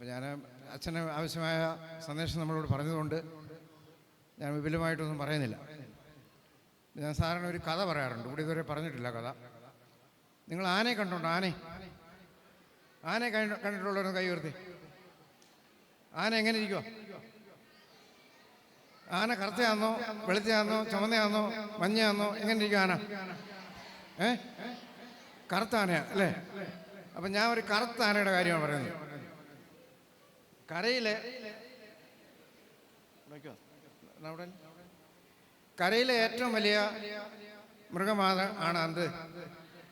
അപ്പോൾ ഞാൻ അച്ഛന് ആവശ്യമായ സന്ദേശം നമ്മളോട് പറഞ്ഞതുകൊണ്ട് ഞാൻ വിപുലമായിട്ടൊന്നും പറയുന്നില്ല. ഞാൻ സാധാരണ ഒരു കഥ പറയാറുണ്ട്, ഇവിടെ ഇതുവരെ പറഞ്ഞിട്ടില്ല കഥ. നിങ്ങൾ ആനയെ കണ്ടുണ്ടോ? ആനയെ കണ്ടിട്ടുള്ളവരൊന്ന് കൈ ഉയർത്തി. ആന എങ്ങനെ ഇരിക്കുമോ? ആന കറുത്തയാന്നോ വെളുത്തയാന്നോ ചുമന്നയാന്നോ മഞ്ഞയാന്നോ എങ്ങനെ ഇരിക്കും ആന? കറുത്ത ആനയാ അല്ലേ? അപ്പം ഞാൻ ഒരു കറുത്ത ആനയുടെ കാര്യമാണ് പറയുന്നത്. കരയിലെ ഏറ്റവും വലിയ മൃഗമാണ് എന്ത്?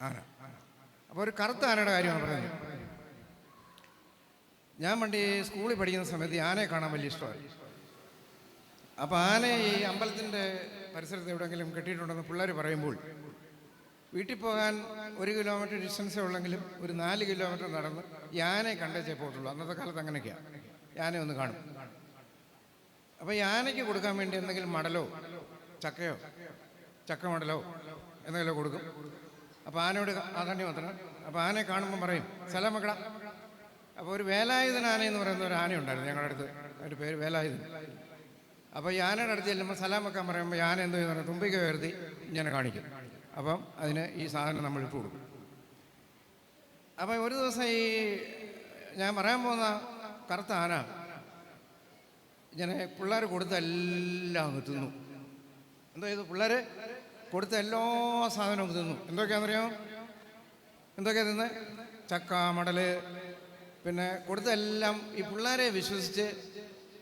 ആന. അപ്പോൾ ഒരു കറുത്ത ആനയുടെ കാര്യമാണ് പറയുന്നത്. ഞാൻ പണ്ട് ഈ സ്കൂളിൽ പഠിക്കുന്ന സമയത്ത് ആനയെ കാണാൻ വലിയ ഇഷ്ടമായി. അപ്പോൾ ആനയെ ഈ അമ്പലത്തിൻ്റെ പരിസരത്ത് എവിടെയെങ്കിലും കെട്ടിയിട്ടുണ്ടെന്ന് പിള്ളേർ പറയുമ്പോൾ വീട്ടിൽ പോകാൻ 1 കിലോമീറ്റർ ഡിസ്റ്റൻസേ ഉള്ളെങ്കിലും ഒരു 4 കിലോമീറ്റർ നടന്ന് ഈ ആനയെ കണ്ടേച്ചേ പോകത്തുള്ളൂ. അന്നത്തെ കാലത്ത് അങ്ങനെയൊക്കെയാണ്. ആനയെ ഒന്ന് കാണും. അപ്പോൾ ഈ ആനയ്ക്ക് കൊടുക്കാൻ വേണ്ടി എന്തെങ്കിലും മടലോ ചക്കയോ ചക്കമടലോ എന്തെങ്കിലും കൊടുക്കും. അപ്പോൾ ആനയോട് അതന്നെ മാത്രം. അപ്പോൾ ആനയെ കാണുമ്പം പറയും സലാം മക്കള. അപ്പോൾ ഒരു വേലായുധൻ ആനയെന്ന് പറയുന്ന ഒരു ആനയുണ്ടായിരുന്നു ഞങ്ങളുടെ അടുത്ത്, അതിൻ്റെ പേര് വേലായുധൻ. അപ്പോൾ ഈ ആനയുടെ അടുത്ത് ചെല്ലുമ്പോൾ സലാം വെക്കാൻ പറയുമ്പോൾ ആന എന്തോ എന്ന് പറഞ്ഞാൽ തുമ്പിക്ക ഉയർത്തി ഇങ്ങനെ കാണിക്കും. അപ്പം അതിന് ഈ സാധനം നമ്മൾ ഇട്ട് കൊടുക്കും. അപ്പം ഒരു ദിവസം ഈ ഞാൻ പറയാൻ പോകുന്ന കറുത്ത ആന ഇങ്ങനെ പിള്ളേർ കൊടുത്ത എല്ലാം അങ്ങ് തിന്നു. എന്തോ ചെയ്തു? പിള്ളേർ കൊടുത്ത എല്ലാ സാധനവും തിന്നു. എന്തൊക്കെയാണെന്നറിയാമോ? എന്തൊക്കെയാണ് തിന്ന്? ചക്ക, മടല്, പിന്നെ കൊടുത്തെല്ലാം ഈ പിള്ളേരെ വിശ്വസിച്ച്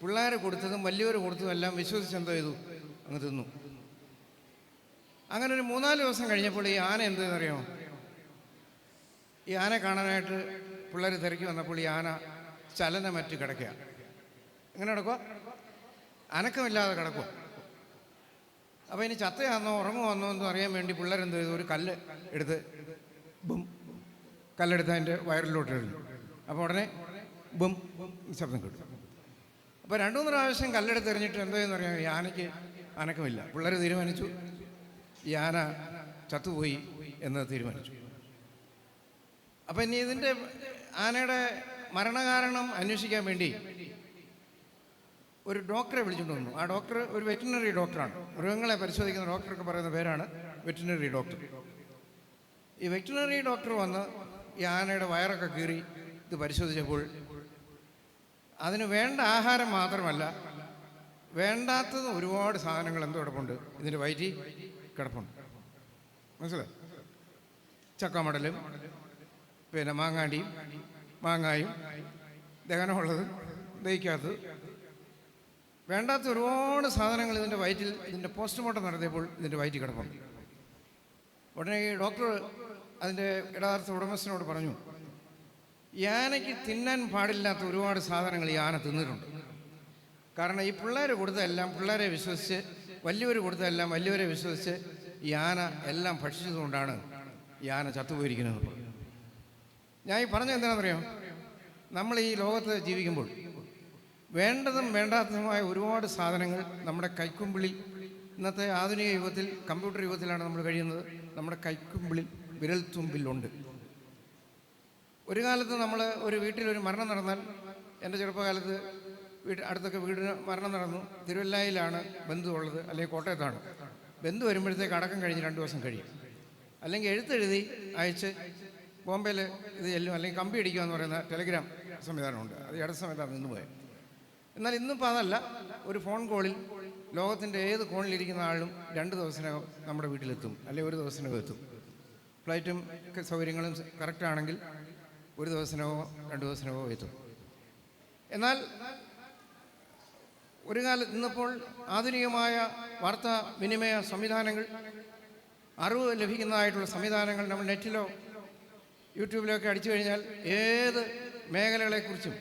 പിള്ളേർ കൊടുത്തതും വലിയവർ കൊടുത്തതും എല്ലാം വിശ്വസിച്ച് എന്തോ ചെയ്തു? അങ്ങ് തിന്നു. അങ്ങനെ ഒരു 3-4 ദിവസം കഴിഞ്ഞപ്പോൾ ഈ ആന എന്തെന്നറിയാമോ? ഈ ആന കാണാനായിട്ട് പിള്ളേർ തിരക്കി വന്നപ്പോൾ ഈ ആന ചലനമറ്റ് കിടക്കുക. എങ്ങനെ കിടക്കുക? അനക്കമില്ലാതെ കിടക്കുക. അപ്പോൾ ഇനി ചത്തയാന്നോ ഉറങ്ങുവാന്നോ എന്ന് അറിയാൻ വേണ്ടി പിള്ളേരെന്ത് ചെയ്തു? ഒരു കല്ല് എടുത്ത് ബും, കല്ലെടുത്ത് അതിൻ്റെ വയറിലോട്ട് എറിഞ്ഞു. അപ്പോൾ ഉടനെ ബും ശബ്ദം കിട്ടും. അപ്പോൾ 2-3 പ്രാവശ്യം കല്ലെടുത്ത് എറിഞ്ഞിട്ട് എന്തോ എന്നറിയാം, ഈ ആനയ്ക്ക് അനക്കമില്ല. പിള്ളേർ തീരുമാനിച്ചു ഈ ആന ചത്തുപോയി എന്ന് തീരുമാനിച്ചു. അപ്പം ഇനി ഇതിൻ്റെ ആനയുടെ മരണകാരണം അന്വേഷിക്കാൻ വേണ്ടി ഒരു ഡോക്ടറെ വിളിച്ചുകൊണ്ട് വന്നു. ആ ഡോക്ടർ ഒരു വെറ്റിനറി ഡോക്ടറാണ്. മൃഗങ്ങളെ പരിശോധിക്കുന്ന ഡോക്ടർക്ക് പറയുന്ന പേരാണ് വെറ്റിനറി ഡോക്ടർ. ഈ വെറ്റിനറി ഡോക്ടർ വന്ന് ഈ ആനയുടെ വയറൊക്കെ കീറി ഇത് പരിശോധിച്ചപ്പോൾ അതിന് വേണ്ട ആഹാരം മാത്രമല്ല, വേണ്ടാത്തത് ഒരുപാട് സാധനങ്ങൾ എന്തോ കിടപ്പുണ്ട് ഇതിൻ്റെ വയറ്റിൽ കിടപ്പുണ്ട്. മനസ്സിലായി? ചക്കമടലും പിന്നെ മാങ്ങാണ്ടിയും മാങ്ങായും ദഹനമുള്ളത് ദഹിക്കാത്തത് വേണ്ടാത്ത ഒരുപാട് സാധനങ്ങൾ ഇതിൻ്റെ വയറ്റിൽ, ഇതിൻ്റെ പോസ്റ്റ്മോർട്ടം നടത്തിയപ്പോൾ ഇതിൻ്റെ വയറ്റിൽ കിടപ്പുണ്ട്. ഉടനെ ഈ ഡോക്ടർ അതിൻ്റെ യഥാർത്ഥ ഉടമസ്ഥനോട് പറഞ്ഞു, ഈ ആനയ്ക്ക് തിന്നാൻ പാടില്ലാത്ത ഒരുപാട് സാധനങ്ങൾ ഈ ആന തിന്നിട്ടുണ്ട്. കാരണം ഈ പിള്ളേർ കൊടുത്തതെല്ലാം പിള്ളേരെ വിശ്വസിച്ച്, വലിയവർ കൊടുത്തതെല്ലാം വലിയവരെ വിശ്വസിച്ച് ഈ ആന എല്ലാം ഭക്ഷിച്ചതുകൊണ്ടാണ് ഈ ആന ചത്തുപോയിരിക്കുന്നത്. ഞാൻ ഈ പറഞ്ഞത് എന്താണെന്നറിയാം? നമ്മൾ ഈ ലോകത്ത് ജീവിക്കുമ്പോൾ വേണ്ടതും വേണ്ടാത്തതുമായ ഒരുപാട് സാധനങ്ങൾ നമ്മുടെ കൈക്കുമ്പിളിൽ, ഇന്നത്തെ ആധുനിക യുഗത്തിൽ കമ്പ്യൂട്ടർ യുഗത്തിലാണ് നമ്മൾ കഴിയുന്നത്, നമ്മുടെ കൈക്കുമ്പിളിൽ വിരൽത്തുമ്പിലുണ്ട്. ഒരു കാലത്ത് നമ്മൾ ഒരു വീട്ടിലൊരു മരണം നടന്നാൽ, എൻ്റെ ചെറുപ്പകാലത്ത് അടുത്തൊക്കെ വീടിന് മരണം നടന്നു. തിരുവല്ലായിലാണ് ബന്ധു ഉള്ളത്, അല്ലെങ്കിൽ കോട്ടയത്താണ്. ബന്ധു വരുമ്പോഴത്തേക്ക് അടക്കം കഴിഞ്ഞ് 2 ദിവസം കഴിയും. അല്ലെങ്കിൽ എഴുത്തെഴുതി അയച്ച് ബോംബെയിൽ ഇത് ചെല്ലും, അല്ലെങ്കിൽ കമ്പി അടിക്കുക എന്ന് പറയുന്ന ടെലിഗ്രാം സംവിധാനമുണ്ട്. അത് ഈ അടുത്ത സമയത്താണ് നിന്ന് പോയത്. എന്നാൽ ഇന്നിപ്പോൾ അതല്ല. ഒരു ഫോൺ കോളിൽ ലോകത്തിൻ്റെ ഏത് കോണിലിരിക്കുന്ന ആളും 2 ദിവസത്തിനകം നമ്മുടെ വീട്ടിലെത്തും, അല്ലെങ്കിൽ 1 ദിവസത്തിനകം എത്തും. ഫ്ലൈറ്റും സൗകര്യങ്ങളും കറക്റ്റാണെങ്കിൽ 1 ദിവസത്തിനോ 2 ദിവസത്തിനോ എത്തും. എന്നാൽ ഒരു കാലത്ത് ഇന്നിപ്പോൾ ആധുനികമായ വാർത്താ വിനിമയ സംവിധാനങ്ങൾ, അറിവ് ലഭിക്കുന്നതായിട്ടുള്ള സംവിധാനങ്ങൾ നമ്മൾ നെറ്റിലോ യൂട്യൂബിലൊക്കെ അടിച്ചു കഴിഞ്ഞാൽ ഏത് മേഖലകളെക്കുറിച്ചും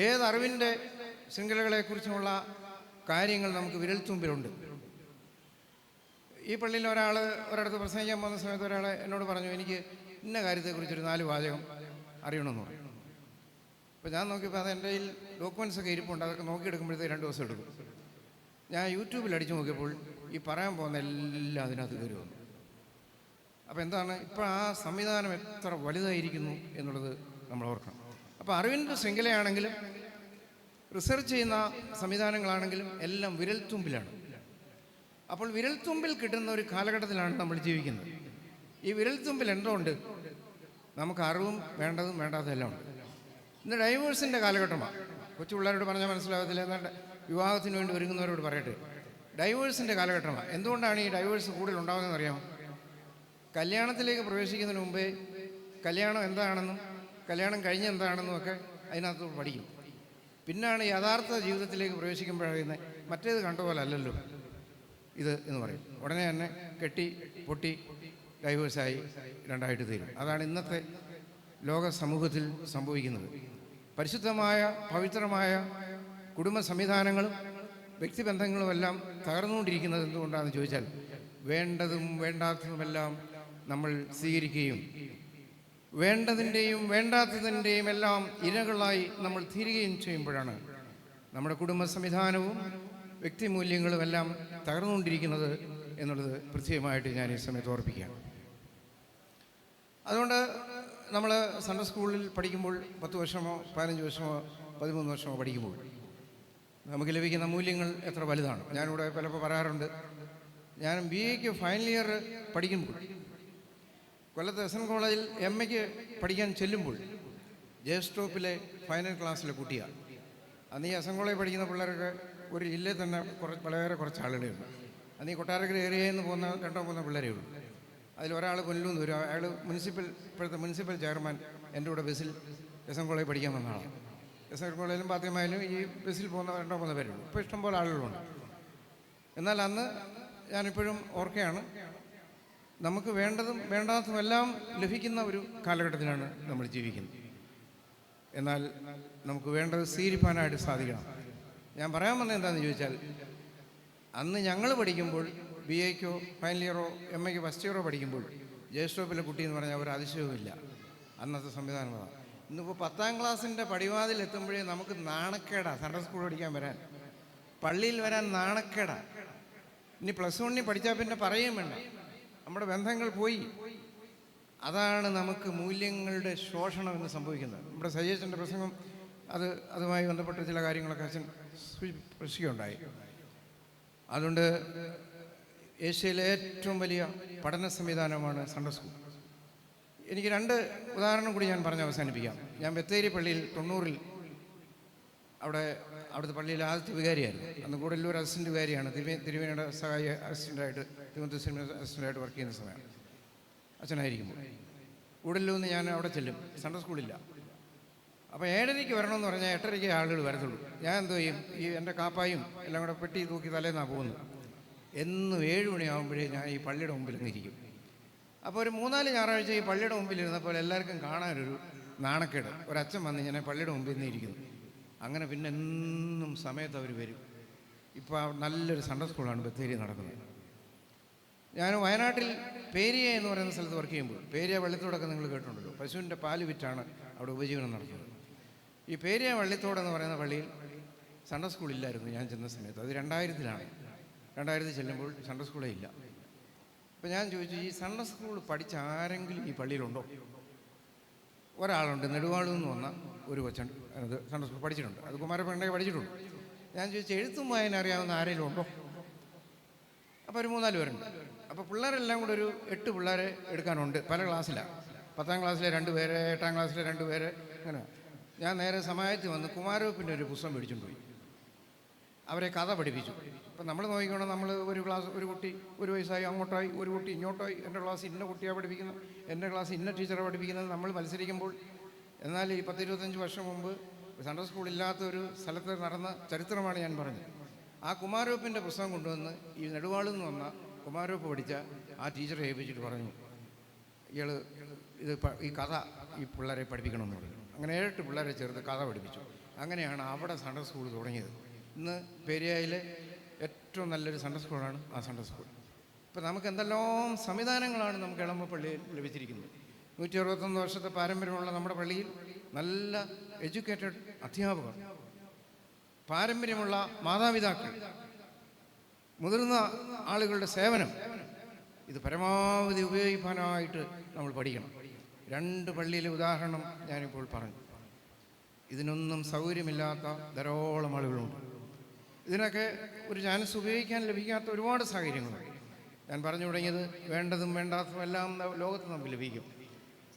ഏത് അറിവിൻ്റെ ശൃംഖലകളെക്കുറിച്ചുമുള്ള കാര്യങ്ങൾ നമുക്ക് വിരൽത്തുമ്പിലുണ്ട്. ഈ പള്ളിയിൽ ഒരിടത്ത് പ്രസംഗിക്കാൻ പോകുന്ന സമയത്ത് ഒരാൾ എന്നോട് പറഞ്ഞു, എനിക്ക് ഇന്ന കാര്യത്തെക്കുറിച്ചൊരു 4 വാചകം അറിയണമെന്ന് പറഞ്ഞു. അപ്പോൾ ഞാൻ നോക്കിയപ്പോൾ അത് എൻ്റെ കയ്യിൽ ഡോക്യുമെൻറ്റ്സൊക്കെ ഇരിപ്പുണ്ട്. അതൊക്കെ നോക്കിയെടുക്കുമ്പോഴത്തേക്ക് 2 ദിവസം എടുക്കും. ഞാൻ യൂട്യൂബിൽ അടിച്ചു നോക്കിയപ്പോൾ ഈ പറയാൻ പോകുന്ന എല്ലാം അതിനകത്ത് കയറി വന്നു. അപ്പോൾ എന്താണ് ഇപ്പോൾ ആ സംവിധാനം എത്ര വലുതായിരിക്കുന്നു എന്നുള്ളത് നമ്മൾ ഓർക്കണം. അപ്പോൾ അപ്പോൾ അറിവിൻ്റെ ശൃംഖലയാണെങ്കിലും റിസർച്ച് ചെയ്യുന്ന സംവിധാനങ്ങളാണെങ്കിലും എല്ലാം വിരൽത്തുമ്പിലാണ്. അപ്പോൾ വിരൽത്തുമ്പിൽ കിട്ടുന്ന ഒരു കാലഘട്ടത്തിലാണ് നമ്മൾ ജീവിക്കുന്നത്. ഈ വിരൽത്തുമ്പിൽ എന്തോ ഉണ്ട്? നമുക്ക് അറിവും വേണ്ടതും വേണ്ടാത്തതും എല്ലാം ഉണ്ട്. ഇന്ന് ഡൈവേഴ്സിൻ്റെ കാലഘട്ടമാണ്. കൊച്ചു പിള്ളേരോട് പറഞ്ഞാൽ മനസ്സിലാകത്തില്ല, എന്നാൽ വിവാഹത്തിന് വേണ്ടി ഒരുങ്ങുന്നവരോട് പറയട്ടെ, ഡൈവേഴ്സിൻ്റെ കാലഘട്ടമാണ്. എന്തുകൊണ്ടാണ് ഈ ഡൈവേഴ്സ് കൂടുതൽ ഉണ്ടാകുന്നതെന്ന് അറിയാമോ? കല്യാണത്തിലേക്ക് പ്രവേശിക്കുന്നതിന് മുമ്പേ കല്യാണം എന്താണെന്നും കല്യാണം കഴിഞ്ഞ് എന്താണെന്നും ഒക്കെ അതിനകത്ത് പഠിക്കും. പിന്നാണ് യഥാർത്ഥ ജീവിതത്തിലേക്ക് പ്രവേശിക്കുമ്പോഴറിയുന്നത് മറ്റേത് കണ്ട പോലെ അല്ലല്ലോ ഇത് എന്ന് പറയും. ഉടനെ തന്നെ കെട്ടി പൊട്ടി ഡൈവേഴ്സായി രണ്ടായിട്ട് തീരും. അതാണ് ഇന്നത്തെ ലോക സമൂഹത്തിൽ സംഭവിക്കുന്നത്. പരിശുദ്ധമായ പവിത്രമായ കുടുംബ സംവിധാനങ്ങളും വ്യക്തിബന്ധങ്ങളുമെല്ലാം തകർന്നുകൊണ്ടിരിക്കുന്നത് എന്തുകൊണ്ടാണെന്ന് ചോദിച്ചാൽ, വേണ്ടതും വേണ്ടാത്തതുമെല്ലാം നമ്മൾ സ്വീകരിക്കുകയും വേണ്ടതിൻ്റെയും വേണ്ടാത്തതിൻ്റെയും എല്ലാം ഇരകളായി നമ്മൾ തീരുകയും ചെയ്യുമ്പോഴാണ് നമ്മുടെ കുടുംബ സംവിധാനവും വ്യക്തിമൂല്യങ്ങളും എല്ലാം തകർന്നുകൊണ്ടിരിക്കുന്നത് എന്നുള്ളത് പ്രത്യേകമായിട്ട് ഞാൻ ഈ സമയത്ത് ഓർപ്പിക്കുകയാണ്. അതുകൊണ്ട് നമ്മൾ സൺഡേ സ്കൂളിൽ പഠിക്കുമ്പോൾ 10 വർഷമോ 15 വർഷമോ 13 വർഷമോ പഠിക്കുമ്പോൾ നമുക്ക് ലഭിക്കുന്ന മൂല്യങ്ങൾ എത്ര വലുതാണ്. ഞാനിവിടെ പലപ്പോൾ പറയാറുണ്ട്, ഞാൻ BA ഫൈനൽ ഇയർ പഠിക്കുമ്പോൾ കൊല്ലത്ത് SN കോളേജിൽ MA പഠിക്കാൻ ചെല്ലുമ്പോൾ ജെ.സ്റ്റോപ്പിലെ ഫൈനൽ ക്ലാസ്സിലെ കുട്ടിയാണ്. അന്ന് ഈ SN കോളേജിൽ പഠിക്കുന്ന പിള്ളേരൊക്കെ ഒരു ജില്ലയിൽ തന്നെ വളരെ കുറച്ച് ആളുകളേ ഉള്ളൂ. അന്ന് ഈ കൊട്ടാരക്കര ഏരിയയിൽ നിന്ന് പോകുന്ന 2-3 പിള്ളേരേ ഉള്ളൂ. അതിലൊരാൾ കൊല്ലൂന്ന് വരും. അയാൾ ഇപ്പോഴത്തെ മുനിസിപ്പൽ ചെയർമാൻ എൻ്റെ കൂടെ ബസ്സിൽ SN കോളേജിൽ പഠിക്കാൻ വന്ന ആളാണ്. SN കോളേജിലും പാത്യമായാലും ഈ ബസ്സിൽ പോകുന്ന 2-3 പേരുള്ളൂ. ഇപ്പോൾ ഇഷ്ടംപോലെ ആളുകളുണ്ട്. എന്നാൽ അന്ന് ഞാനിപ്പോഴും ഓർക്കുകയാണ്, നമുക്ക് വേണ്ടതും വേണ്ടാത്തതുമെല്ലാം ലഭിക്കുന്ന ഒരു കാലഘട്ടത്തിലാണ് നമ്മൾ ജീവിക്കുന്നത്. എന്നാൽ നമുക്ക് വേണ്ടത് സ്വീകരിക്കാനായിട്ട് സാധിക്കണം. ഞാൻ പറയാൻ വന്നത് എന്താണെന്ന് ചോദിച്ചാൽ, അന്ന് ഞങ്ങൾ പഠിക്കുമ്പോൾ BA ഫൈനൽ ഇയറോ MA ഫസ്റ്റ് ഇയറോ പഠിക്കുമ്പോൾ ജെ.സ്റ്റോപ്പിലെ കുട്ടി എന്ന് പറഞ്ഞാൽ ഒരു അതിശയവുമില്ല. അന്നത്തെ സംവിധാനം അതാണ്. ഇന്നിപ്പോൾ 10ാം ക്ലാസ്സിൻ്റെ പടിവാതിൽ എത്തുമ്പോഴേ നമുക്ക് നാണക്കേടാ സൺഡേ സ്കൂൾ പഠിക്കാൻ വരാൻ, പള്ളിയിൽ വരാൻ നാണക്കേടാ. ഇനി +1 പഠിച്ചാൽ പിന്നെ പറയുകയും വേണ്ട, നമ്മുടെ ബന്ധങ്ങൾ പോയി. അതാണ് നമുക്ക് മൂല്യങ്ങളുടെ ശോഷണം എന്ന് സംഭവിക്കുന്നത്. നമ്മുടെ സജീഷൻ്റെ പ്രസംഗം അതുമായി ബന്ധപ്പെട്ട ചില കാര്യങ്ങളൊക്കെ അച്ഛൻ സ്പർശിക്കുകയുണ്ടായി. അതുകൊണ്ട് ഏഷ്യയിലെ ഏറ്റവും വലിയ പഠന സംവിധാനമാണ് സൺഡേ സ്കൂൾ. എനിക്ക് 2 ഉദാഹരണം കൂടി ഞാൻ പറഞ്ഞ് അവസാനിപ്പിക്കാം. ഞാൻ ബത്തേരി പള്ളിയിൽ 90-ൽ അവിടുത്തെ പള്ളിയിൽ ആദ്യത്തെ വികാരിയായിരുന്നു. അന്ന് കൂടുതലൂർ അസിസ്റ്റൻ്റ് വികാരിയാണ്. തിരുവേനയുടെ സഹായ അസിസ്റ്റൻ്റായിട്ട് അസിസ്റ്റൻ്റായിട്ട് വർക്ക് ചെയ്യുന്ന സമയമാണ് അച്ഛനായിരിക്കുമ്പോൾ. കൂടുതലൂന്ന് ഞാൻ അവിടെ ചെല്ലും, സൺഡേ സ്കൂളില്ല. അപ്പോൾ 7:30 വരണമെന്ന് പറഞ്ഞാൽ 8:30 ആളുകൾ വരത്തുള്ളൂ. ഞാൻ എന്തോ ചെയ്യും, ഈ എൻ്റെ കാപ്പായും എല്ലാം കൂടെ പെട്ടി തൂക്കി തലേന്നാണ് പോകുന്നത്. എന്നും 7 മണിയാകുമ്പോഴേ ഞാൻ ഈ പള്ളിയുടെ മുമ്പിൽ ഇരിക്കും. അപ്പോൾ ഒരു 3-4 ഞായറാഴ്ച ഈ പള്ളിയുടെ മുമ്പിൽ ഇരുന്നപ്പോൾ എല്ലാവർക്കും കാണാനൊരു നാണക്കേട്. ഒരച്ഛൻ വന്ന് ഇങ്ങനെ പള്ളിയുടെ മുമ്പിൽ നിന്ന് ഇരിക്കുന്നു. അങ്ങനെ പിന്നെ എന്നും സമയത്ത് അവർ വരും. ഇപ്പോൾ നല്ലൊരു സൺഡേ സ്കൂളാണ് ബത്തേരി നടക്കുന്നത്. ഞാൻ വയനാട്ടിൽ പേരിയ എന്ന് പറയുന്ന സ്ഥലത്ത് വർക്ക് ചെയ്യുമ്പോൾ, പേരിയ വള്ളിത്തോടൊക്കെ നിങ്ങൾ കേട്ടിട്ടുണ്ടല്ലോ, പശുവിൻ്റെ പാല് വിറ്റാണ് അവിടെ ഉപജീവനം നടത്തുന്നത്. ഈ പേരിയ വള്ളിത്തോടെന്ന് പറയുന്ന പള്ളിയിൽ സൺഡേ സ്കൂളില്ലായിരുന്നു ഞാൻ ചെന്ന സമയത്ത്. അത് 2000-ലാണ്. 2000 ചെല്ലുമ്പോൾ സൺഡേ സ്കൂളേ ഇല്ല. അപ്പോൾ ഞാൻ ചോദിച്ചു, ഈ സൺഡേ സ്കൂൾ പഠിച്ച ആരെങ്കിലും ഈ പള്ളിയിലുണ്ടോ? ഒരാളുണ്ട്, നെടുവാളു എന്ന് വന്ന ഒരു കൊച്ചൻ. അത് സൺഡേ സ്കൂൾ പഠിച്ചിട്ടുണ്ട്. അത് കുമാരപ്പണ്ടേ പഠിച്ചിട്ടുണ്ട്. ഞാൻ ചോദിച്ചു, എഴുത്തും വായന അറിയാവുന്ന ആരെങ്കിലും ഉണ്ടോ? അപ്പോൾ ഒരു 3-4 പേരുണ്ട്. അപ്പോൾ പിള്ളേരെല്ലാം കൂടെ ഒരു 8 പിള്ളേരെ എടുക്കാനുണ്ട്. പല ക്ലാസ്സിലാണ്. 10ാം ക്ലാസ്സിലെ 2 പേര്, 8ാം ക്ലാസ്സിലെ 2 പേര്, അങ്ങനെ. ഞാൻ നേരെ സമാജത്തിൽ വന്ന് കുമാരൂപ്പിൻ്റെ ഒരു പുസ്തകം മേടിച്ചുകൊണ്ട് പോയി അവരെ കഥ പഠിപ്പിച്ചു. ഇപ്പം നമ്മൾ നോക്കിക്കോണം, നമ്മൾ ഒരു കുട്ടി 1 വയസ്സായി അങ്ങോട്ടായി, ഒരു കുട്ടി ഇങ്ങോട്ടായി, എൻ്റെ ക്ലാസ് ഇന്ന കുട്ടിയാണ് പഠിപ്പിക്കുന്നത്, എൻ്റെ ക്ലാസ് ഇന്ന ടീച്ചറാണ് പഠിപ്പിക്കുന്നത്, നമ്മൾ മത്സരിക്കുമ്പോൾ. എന്നാൽ ഈ 10-25 വർഷം മുമ്പ് സൺഡേ സ്കൂളില്ലാത്ത ഒരു സ്ഥലത്ത് നടന്ന ചരിത്രമാണ് ഞാൻ പറഞ്ഞത്. ആ കുമാരൂപ്പിൻ്റെ പുസ്തകം കൊണ്ടുവന്ന് ഈ നെടുവാളിൽ നിന്ന് വന്ന കുമാരൂപ്പ് പഠിച്ച ആ ടീച്ചറെ ഏൽപ്പിച്ചിട്ട് പറഞ്ഞു, ഈ കഥ ഈ പിള്ളേരെ പഠിപ്പിക്കണമെന്ന് പറഞ്ഞു. അങ്ങനെ 7 പിള്ളേരെ ചേർത്ത് കഥ പഠിപ്പിച്ചു. അങ്ങനെയാണ് അവിടെ സൺഡേ സ്കൂൾ തുടങ്ങിയത്. ഇന്ന് പെരിയയിലെ ഏറ്റവും നല്ലൊരു സൺഡേ സ്കൂളാണ് ആ സൺഡേ സ്കൂൾ. ഇപ്പം നമുക്ക് എന്തെല്ലാം സംവിധാനങ്ങളാണ് നമുക്ക് എളമ്പപ്പള്ളിയിൽ ലഭിച്ചിരിക്കുന്നത്. 161 വർഷത്തെ പാരമ്പര്യമുള്ള നമ്മുടെ പള്ളിയിൽ നല്ല എഡ്യൂക്കേറ്റഡ് അധ്യാപകർ, പാരമ്പര്യമുള്ള മാതാപിതാക്കൾ, മുതിർന്ന ആളുകളുടെ സേവനം, ഇത് പരമാവധി ഉപയോഗിക്കാനായിട്ട് നമ്മൾ പഠിക്കണം. 2 പള്ളിയിലെ ഉദാഹരണം ഞാനിപ്പോൾ പറഞ്ഞു. ഇതിനൊന്നും സൗകര്യമില്ലാത്ത ധാരാളം ആളുകളുണ്ട്. ഇതിനൊക്കെ ഒരു ചാൻസ് ഉപയോഗിക്കാൻ ലഭിക്കാത്ത ഒരുപാട് സാഹചര്യങ്ങളുണ്ട്. ഞാൻ പറഞ്ഞു തുടങ്ങിയത് വേണ്ടതും വേണ്ടാത്തതും എല്ലാം ലോകത്ത് നമുക്ക് ലഭിക്കും.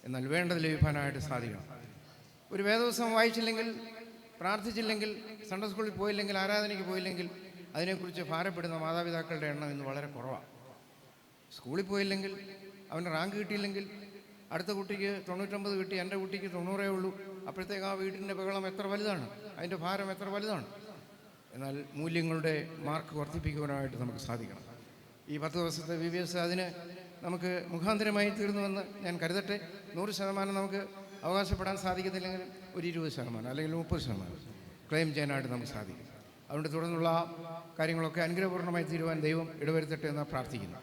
എന്നാൽ വേണ്ടത് ലഭിക്കാനായിട്ട് സാധിക്കണം. ഒരു വേദപുസ്തകം വായിച്ചില്ലെങ്കിൽ, പ്രാർത്ഥിച്ചില്ലെങ്കിൽ, സൺഡേ സ്കൂളിൽ പോയില്ലെങ്കിൽ, ആരാധനയ്ക്ക് പോയില്ലെങ്കിൽ അതിനെക്കുറിച്ച് ഭാരപ്പെടുന്ന മാതാപിതാക്കളുടെ എണ്ണം ഇന്ന് വളരെ കുറവാണ്. സ്കൂളിൽ പോയില്ലെങ്കിൽ, അവൻ്റെ റാങ്ക് കിട്ടിയില്ലെങ്കിൽ, അടുത്ത കുട്ടിക്ക് 99 കിട്ടി, എൻ്റെ കുട്ടിക്ക് 90 ഉള്ളൂ, അപ്പോഴത്തേക്ക് ആ വീടിൻ്റെ ബഹളം എത്ര വലുതാണ്, അതിൻ്റെ ഭാരം എത്ര വലുതാണ്. എന്നാൽ മൂല്യങ്ങളുടെ മാർക്ക് വർദ്ധിപ്പിക്കുവാനായിട്ട് നമുക്ക് സാധിക്കണം. ഈ 10 ദിവസത്തെ VBS അതിന് നമുക്ക് മുഖാന്തരമായി തീർന്നുവെന്ന് ഞാൻ കരുതട്ടെ. 100% നമുക്ക് അവകാശപ്പെടാൻ സാധിക്കത്തില്ലെങ്കിൽ ഒരു 20% അല്ലെങ്കിൽ 30% ക്ലെയിം ചെയ്യാനായിട്ട് നമുക്ക് സാധിക്കും. അതുകൊണ്ട് തുടർന്നുള്ള കാര്യങ്ങളൊക്കെ അനുഗ്രഹപൂർണ്ണമായി തീരുവാൻ ദൈവം ഇടവരുത്തട്ടെ എന്ന് പ്രാർത്ഥിക്കുന്നു.